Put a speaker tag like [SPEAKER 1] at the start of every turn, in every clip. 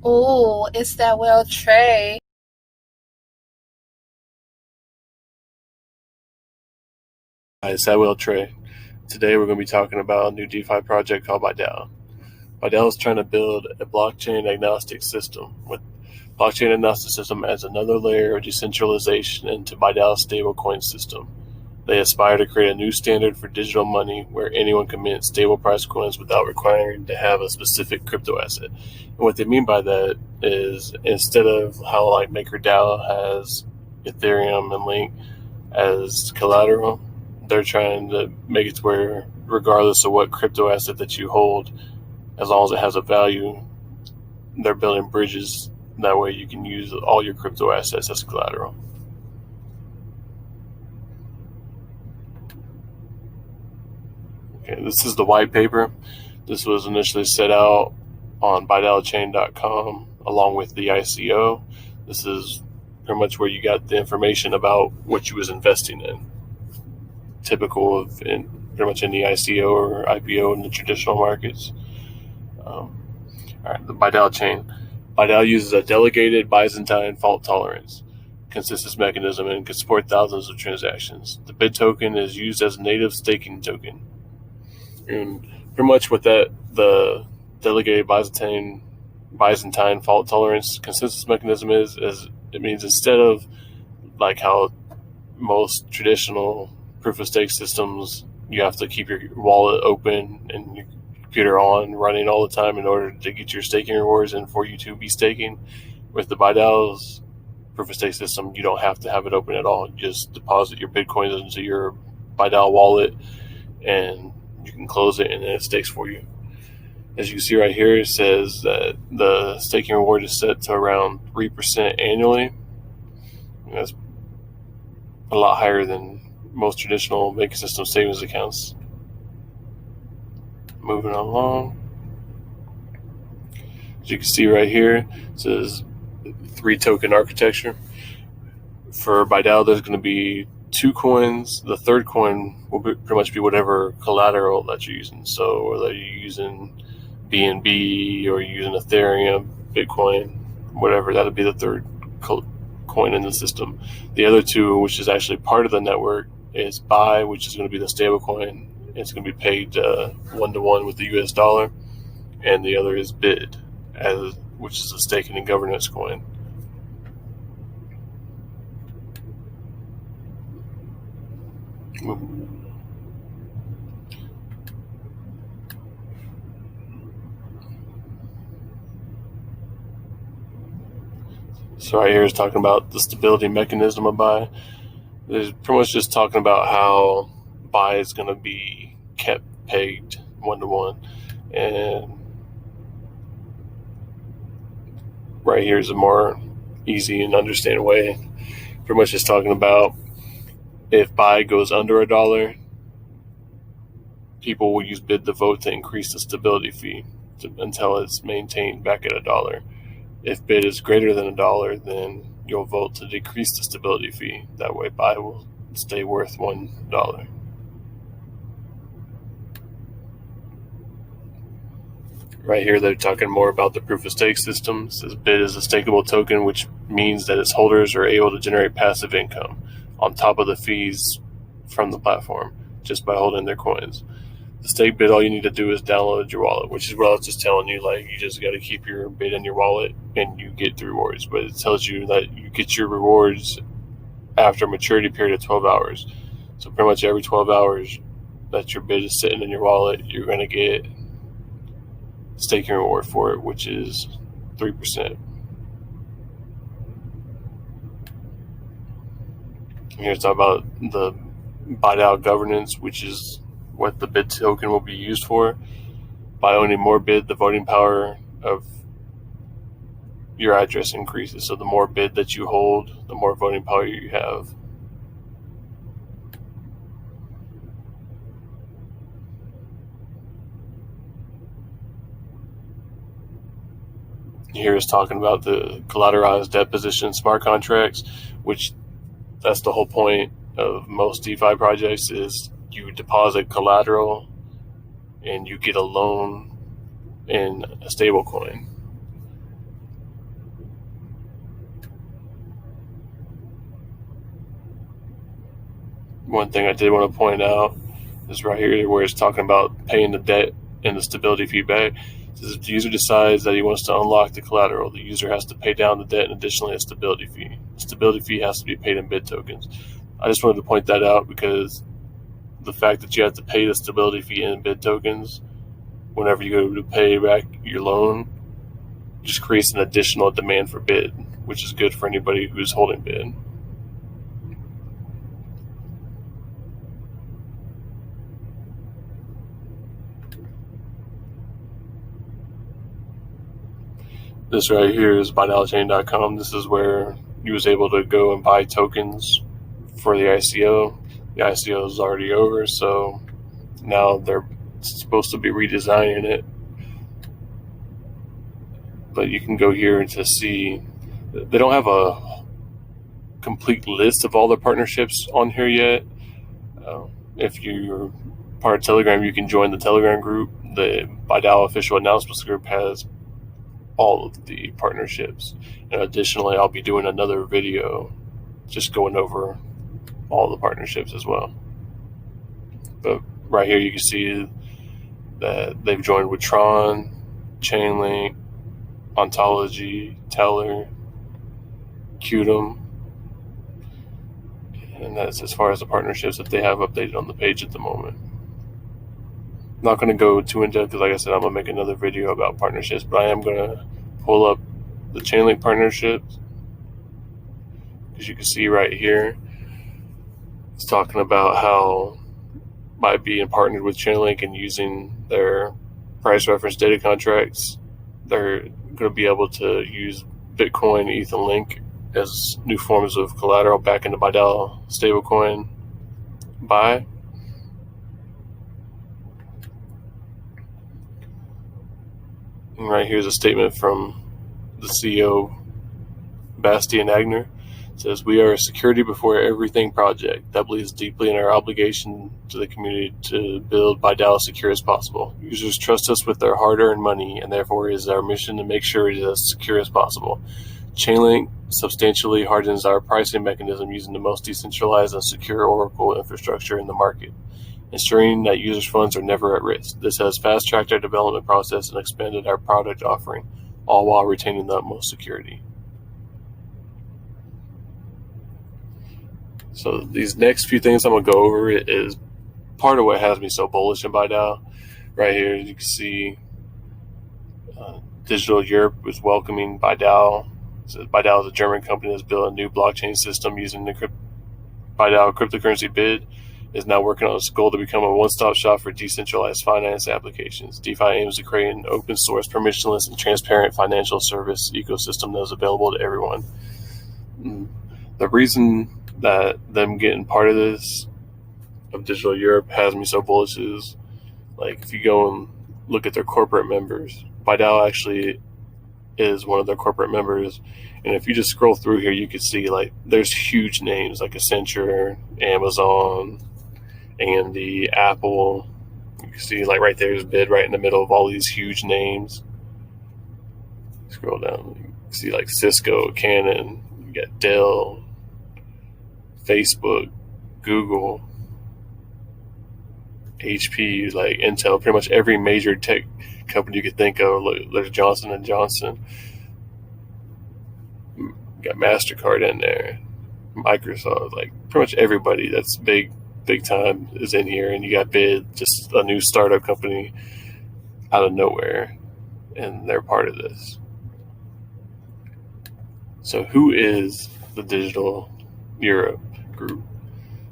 [SPEAKER 1] Ooh, it's that well Trey.
[SPEAKER 2] Hi, it's Will Trey. Today we're going to be talking about a new DeFi project called Bidao. Bidao is trying to build a blockchain agnostic system with blockchain agnostic system as another layer of decentralization into Bidao's stablecoin system. They aspire to create a new standard for digital money where anyone can mint stable price coins without requiring to have a specific crypto asset. And what they mean by that is instead of how like MakerDAO has Ethereum and Link as collateral, they're trying to make it to where regardless of what crypto asset that you hold, as long as it has a value, they're building bridges. That way you can use all your crypto assets as collateral. Okay, this is the white paper. This was initially set out on bidaochain.com along with the ICO. This is pretty much where you got the information about what you was investing in. Typical of pretty much in the ICO or IPO in the traditional markets. All right, the Bidao chain. Bidao uses a delegated Byzantine fault tolerance consensus mechanism and can support thousands of transactions. The BID token is used as a native staking token. And pretty much what the delegated Byzantine fault tolerance consensus mechanism is it means instead of like how most traditional proof of stake systems, you have to keep your wallet open and your computer on running all the time in order to get your staking rewards and for you to be staking. With the Bidao's proof of stake system, you don't have to have it open at all. You just deposit your Bitcoins into your Bidao wallet and you can close it and then it stakes for you. As you can see right here, it says that the staking reward is set to around 3% annually. That's a lot higher than most traditional banking system savings accounts. Moving along. As you can see right here, it says 3-token architecture. For Bidao, there's going to be 2 coins. The third coin will pretty much be whatever collateral that you're using. So whether you're using BNB or you're using Ethereum, Bitcoin, whatever, that'll be the third coin in the system. The other 2, which is actually part of the network, is BUY, which is going to be the stable coin. It's going to be paid 1-to-1 with the US dollar. And the other is BID, which is a staking and governance coin. So right here is talking about the stability mechanism of BUY. There's pretty much just talking about how BUY is going to be kept pegged 1-to-1. And right here is a more easy and understanding way. Pretty much just talking about if BUY goes under $1, people will use BID to vote to increase the stability fee until it's maintained back at $1. If BID is greater than $1, then you'll vote to decrease the stability fee. That way BUY will stay worth $1. Right here, they're talking more about the proof of stake system. It says BID is a stakeable token, which means that its holders are able to generate passive income on top of the fees from the platform just by holding their coins. The stake BID, all you need to do is download your wallet, which is what I was just telling you. Like, you just got to keep your BID in your wallet and you get the rewards. But it tells you that you get your rewards after a maturity period of 12 hours. So pretty much every 12 hours that your BID is sitting in your wallet, you're going to get staking reward for it, which is 3%. Here's talk about the Bidao governance, which is what the BID token will be used for. By owning more BID, the voting power of your address increases. So the more BID that you hold, the more voting power you have. Here is talking about the collateralized debt position smart contracts, which that's the whole point of most DeFi projects is you deposit collateral and you get a loan in a stable coin. one thing I did want to point out is right here where it's talking about paying the debt and the stability fee back. It says if the user decides that he wants to unlock the collateral, the user has to pay down the debt and additionally a stability fee. The stability fee has to be paid in bid tokens. I just wanted to point that out because the fact that you have to pay the stability fee in bid tokens whenever you go to pay back your loan just creates an additional demand for bid, which is good for anybody who's holding bid. This right here is bidaos.com. This is where you was able to go and buy tokens for the ICO. The ICO is already over, so now they're supposed to be redesigning it. But you can go here to see, they don't have a complete list of all the partnerships on here yet. If you're part of Telegram, you can join the Telegram group. The Bidao official announcements group has all of the partnerships. And additionally, I'll be doing another video just going over all the partnerships as well. But right here you can see that they've joined with Tron, Chainlink, Ontology, Teller, Qtum, and that's as far as the partnerships that they have updated on the page at the moment. I'm not going to go too in depth because, like I said, I'm going to make another video about partnerships, but I am going to pull up the Chainlink partnerships. As you can see right here, it's talking about how by being partnered with Chainlink and using their price reference data contracts, they're going to be able to use Bitcoin, ETH, and Link as new forms of collateral back into Bidao stablecoin buy. And right here's a statement from the CEO, Bastian Agner. It says, "We are a security before everything project that believes deeply in our obligation to the community to build Bidao as secure as possible. Users trust us with their hard-earned money, and therefore it is our mission to make sure it is as secure as possible. Chainlink substantially hardens our pricing mechanism using the most decentralized and secure Oracle infrastructure in the market, ensuring that users' funds are never at risk. This has fast-tracked our development process and expanded our product offering, all while retaining the utmost security." So these next few things I'm going to go over is part of what has me so bullish in Bidao. Right here, you can see Digital Europe is welcoming Bidao. It says Bidao is a German company that's built a new blockchain system using the Bidao cryptocurrency bid. Is now working on its goal to become a one-stop shop for decentralized finance applications. DeFi aims to create an open-source, permissionless, and transparent financial service ecosystem that is available to everyone. The reason that them getting part of this, of Digital Europe, has me so bullish is, like, if you go and look at their corporate members, Bidao actually is one of their corporate members. And if you just scroll through here, you can see, like, there's huge names like Accenture, Amazon, AMD, Apple. You can see, like, right there's bid right in the middle of all these huge names. Scroll down, you can see, like, Cisco, Canon, you got Dell, Facebook, Google, HP, like Intel, pretty much every major tech company you could think of. There's Johnson & Johnson. You got MasterCard in there, Microsoft, like pretty much everybody that's big time is in here. And you got Bid, just a new startup company out of nowhere, and they're part of this. So who is the Digital Europe group?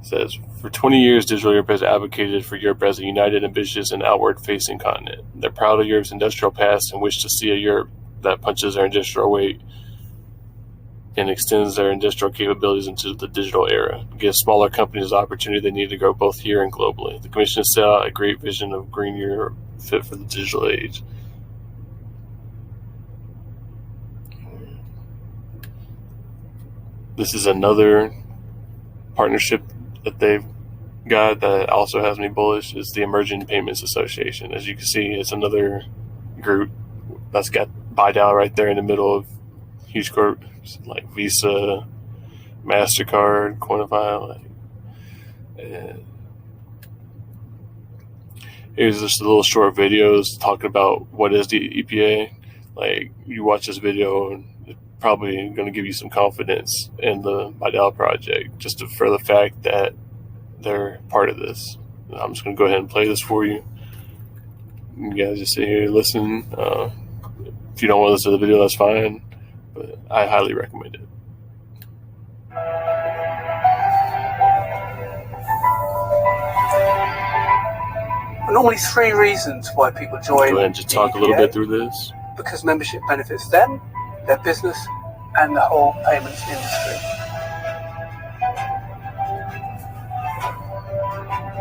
[SPEAKER 2] It says, for 20 years, Digital Europe has advocated for Europe as a united, ambitious, and outward-facing continent. They're proud of Europe's industrial past and wish to see a Europe that punches their industrial weight and extends their industrial capabilities into the digital era, gives smaller companies the opportunity they need to grow both here and globally. The Commission has set out a great vision of green Europe fit for the digital age. This is another partnership that they've got that also has me bullish, is the Emerging Payments Association. As you can see, it's another group that's got Bidao right there in the middle of huge groups like Visa, MasterCard, Quantify, And here's just a little short videos talking about what is the EPA. Like, you watch this video and it's probably going to give you some confidence in the Bidao project, just for the fact that they're part of this. And I'm just going to go ahead and play this for you. You guys just sit here and listen. If you don't want to listen to the video, that's fine, but I highly recommend it.
[SPEAKER 3] Normally 3 reasons why people join.
[SPEAKER 2] Go ahead and just talk a little bit through this.
[SPEAKER 3] Because membership benefits them, their business, and the whole payments industry.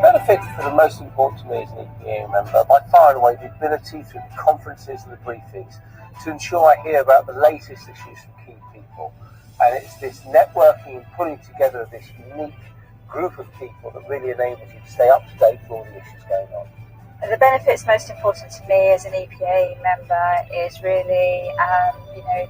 [SPEAKER 4] Benefits that are most important to me as an EPA member, by far and away, the ability through the conferences and the briefings to ensure I hear about the latest issues from key people. And it's this networking and pulling together of this unique group of people that really enables you to stay up to date with all the issues going on.
[SPEAKER 5] The benefits most important to me as an EPA member is really,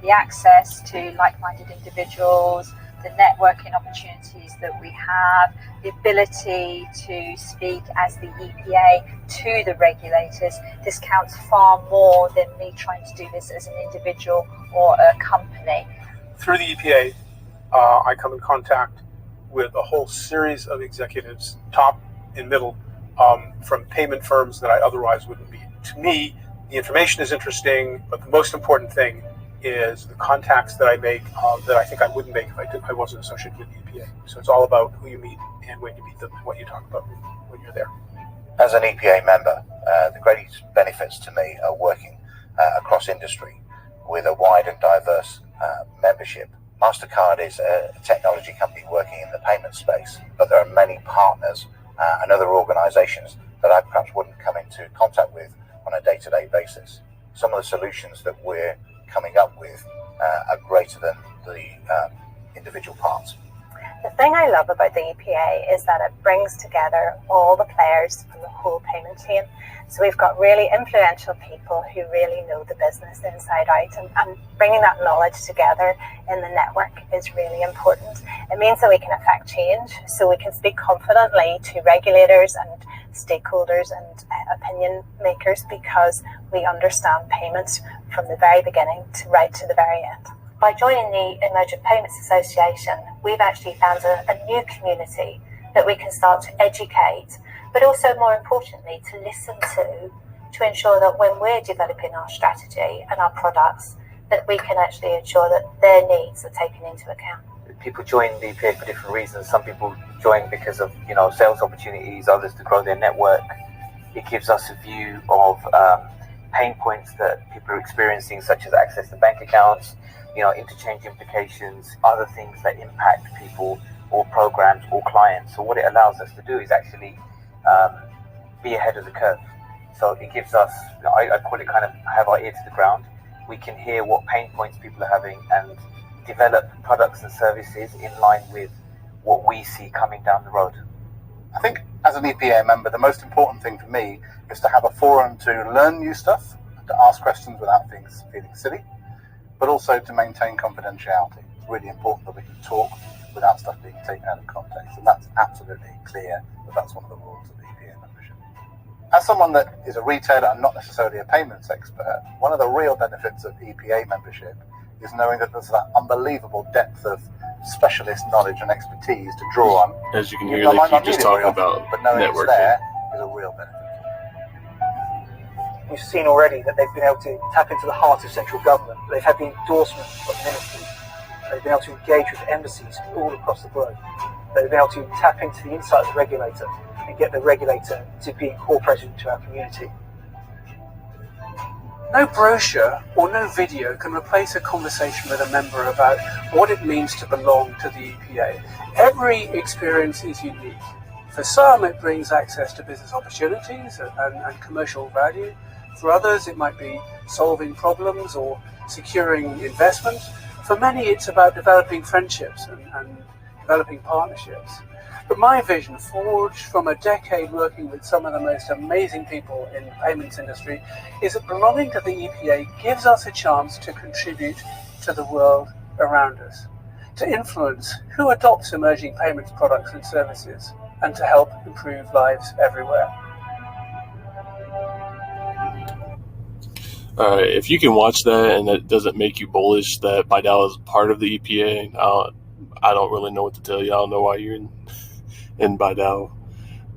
[SPEAKER 5] the access to like-minded individuals, the networking opportunities that we have, the ability to speak as the EPA to the regulators. This counts far more than me trying to do this as an individual or a company.
[SPEAKER 3] Through the EPA, I come in contact with a whole series of executives, top and middle, from payment firms that I otherwise wouldn't meet. To me, the information is interesting, but the most important thing is the contacts that I make that I think I wouldn't make if I wasn't associated with the EPA. So it's all about who you meet and when you meet them and what you talk about when you're there.
[SPEAKER 4] As an EPA member, the greatest benefits to me are working across industry with a wide and diverse membership. MasterCard is a technology company working in the payment space, but there are many partners and other organizations that I perhaps wouldn't come into contact with on a day-to-day basis. Some of the solutions that we're coming up with are greater than the individual parts.
[SPEAKER 6] The thing I love about the EPA is that it brings together all the players from the whole payment chain. So we've got really influential people who really know the business inside out, and bringing that knowledge together in the network is really important. It means that we can affect change, so we can speak confidently to regulators and stakeholders and opinion makers because we understand payments from the very beginning to right to the very end. By joining the Emergent Payments Association, we've actually found a new community that we can start to educate, but also more importantly to listen to ensure that when we're developing our strategy and our products, that we can actually ensure that their needs are taken into account.
[SPEAKER 7] People join the EPA for different reasons. Some people join because of sales opportunities, others to grow their network. It gives us a view of pain points that people are experiencing, such as access to bank accounts, interchange implications, other things that impact people or programs or clients. So what it allows us to do is actually be ahead of the curve. So it gives us, I call it kind of have our ear to the ground. We can hear what pain points people are having and develop products and services in line with what we see coming down the road.
[SPEAKER 8] I think as an EPA member, the most important thing for me is to have a forum to learn new stuff, to ask questions without feeling silly, but also to maintain confidentiality. It's really important that we can talk without stuff being taken out of context, and that's absolutely clear that that's one of the rules of the EPA membership. As someone that is a retailer and not necessarily a payments expert, one of the real benefits of EPA membership is knowing that there's that unbelievable depth of specialist knowledge and expertise to draw on.
[SPEAKER 2] As you can hear, they keep just talking about
[SPEAKER 8] but knowing
[SPEAKER 2] networking.
[SPEAKER 8] it's there is a real benefit.
[SPEAKER 3] We've seen already that they've been able to tap into the heart of central government. They've had the endorsement of ministries. They've been able to engage with embassies all across the globe. They've been able to tap into the insight of the regulator and get the regulator to be incorporated into our community. No brochure or no video can replace a conversation with a member about what it means to belong to the EPA. Every experience is unique. For some, it brings access to business opportunities and commercial value. For others, it might be solving problems or securing investment. For many, it's about developing friendships and developing partnerships. But my vision, forged from a decade working with some of the most amazing people in the payments industry, is that belonging to the EPA gives us a chance to contribute to the world around us, to influence who adopts emerging payments products and services, and to help improve lives everywhere.
[SPEAKER 2] All right, if you can watch that and that doesn't make you bullish that Bidao is part of the EPA, I don't really know what to tell you. I don't know why you're in Bidao,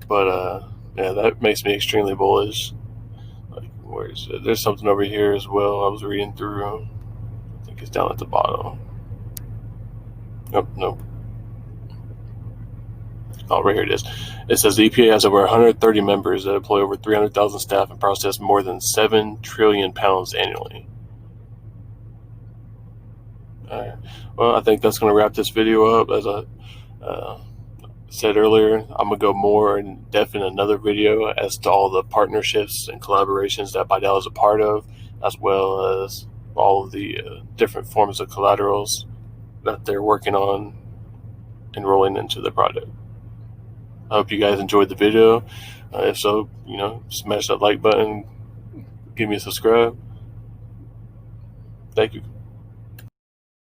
[SPEAKER 2] but yeah, that makes me extremely bullish. Like, where is it? There's something over here as well. I was reading through. I think it's down at the bottom. Nope. Oh, right here it is. It says the EPA has over 130 members that employ over 300,000 staff and process more than 7 trillion pounds annually. All right. Well, I think that's going to wrap this video up. As I said earlier, I'm going to go more in depth in another video as to all the partnerships and collaborations that Bidao is a part of, as well as all of the different forms of collaterals that they're working on enrolling into the project. I hope you guys enjoyed the video. If so, smash that like button, give me a subscribe. Thank you.